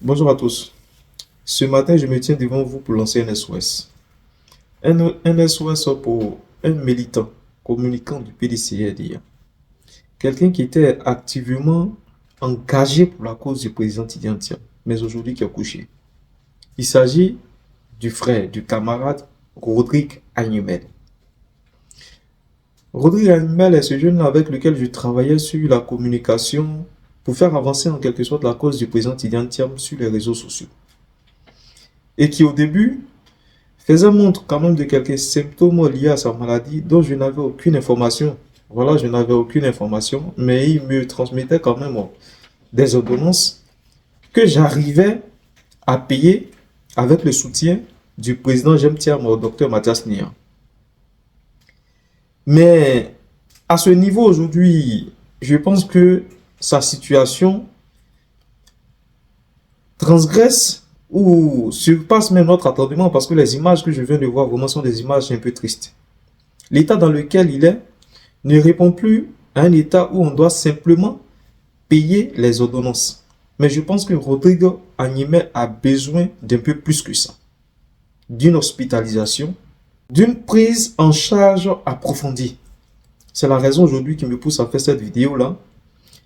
Bonjour à tous. Ce matin, je me tiens devant vous pour lancer un SOS. Un SOS pour un militant communicant du PDCRDA. Quelqu'un qui était activement engagé pour la cause du président Tidiane, mais aujourd'hui qui a couché. Il s'agit du frère, du camarade Rodrigue Agnemel. Rodrigue Agnemel est ce jeune avec lequel je travaillais sur la communication pour faire avancer en quelque sorte la cause du président Tidiane sur les réseaux sociaux. Et qui au début faisait montre quand même de quelques symptômes liés à sa maladie dont je n'avais aucune information. Voilà, je n'avais aucune information, mais il me transmettait quand même des ordonnances que j'arrivais à payer avec le soutien du président Jemtiam, au docteur Mathias Nia. Mais à ce niveau aujourd'hui, je pense que sa situation transgresse ou surpasse même notre attendement parce que les images que je viens de voir vraiment sont des images un peu tristes. L'état dans lequel il est ne répond plus à un état où on doit simplement payer les ordonnances. Mais je pense que Rodrigue Agnemel a besoin d'un peu plus que ça. D'une hospitalisation, d'une prise en charge approfondie. C'est la raison aujourd'hui qui me pousse à faire cette vidéo-là.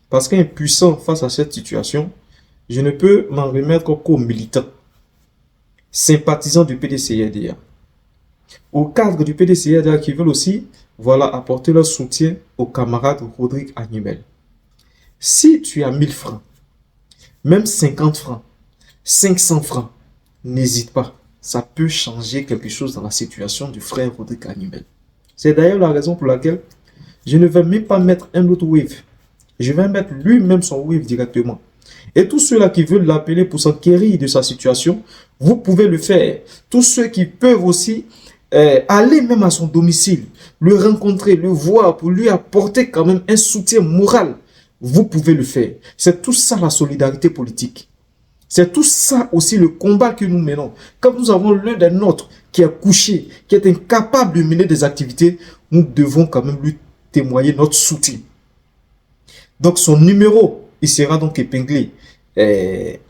Parce qu'impuissant face à cette situation, je ne peux m'en remettre qu'aux militants, sympathisants du PDCRDA, aux cadres du PDCRDA qui veulent aussi apporter leur soutien au camarade Rodrigue Agnemel. Si tu as 1000 francs, même 50 francs, 500 francs, n'hésite pas. Ça peut changer quelque chose dans la situation du frère Rodrigue Agnemel. C'est d'ailleurs la raison pour laquelle je ne vais même pas mettre un autre wave. Je vais mettre lui-même son wave directement. Et tous ceux-là qui veulent l'appeler pour s'enquérir de sa situation, vous pouvez le faire. Tous ceux qui peuvent aussi aller même à son domicile, le rencontrer, le voir, pour lui apporter quand même un soutien moral, vous pouvez le faire. C'est tout ça la solidarité politique. C'est tout ça aussi le combat que nous menons. Quand nous avons l'un des nôtres qui est couché, qui est incapable de mener des activités, nous devons quand même lui témoigner notre soutien. Donc son numéro, il sera donc épinglé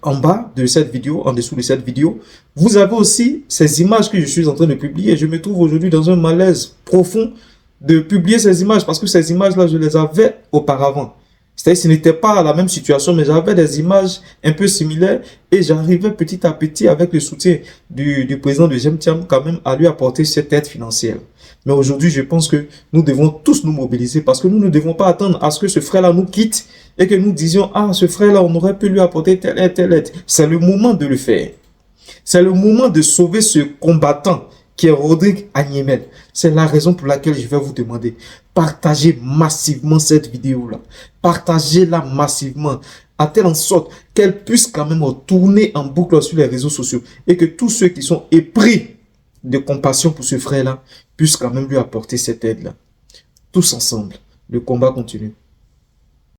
en bas de cette vidéo, en dessous de cette vidéo. Vous avez aussi ces images que je suis en train de publier. Je me trouve aujourd'hui dans un malaise profond de publier ces images parce que ces images-là, je les avais auparavant. C'est-à-dire ce n'était pas la même situation, mais j'avais des images un peu similaires et j'arrivais petit à petit avec le soutien du président de Jemtiam quand même à lui apporter cette aide financière. Mais aujourd'hui, je pense que nous devons tous nous mobiliser parce que nous ne devons pas attendre à ce que ce frère-là nous quitte et que nous disions « Ah, ce frère-là, on aurait pu lui apporter telle aide, telle aide. » C'est le moment de le faire. C'est le moment de sauver ce combattant qui est Rodrigue Agnemel. C'est la raison pour laquelle je vais vous demander, partagez massivement cette vidéo-là. Partagez-la massivement, à telle en sorte qu'elle puisse quand même tourner en boucle sur les réseaux sociaux et que tous ceux qui sont épris de compassion pour ce frère-là puissent quand même lui apporter cette aide-là. Tous ensemble, le combat continue.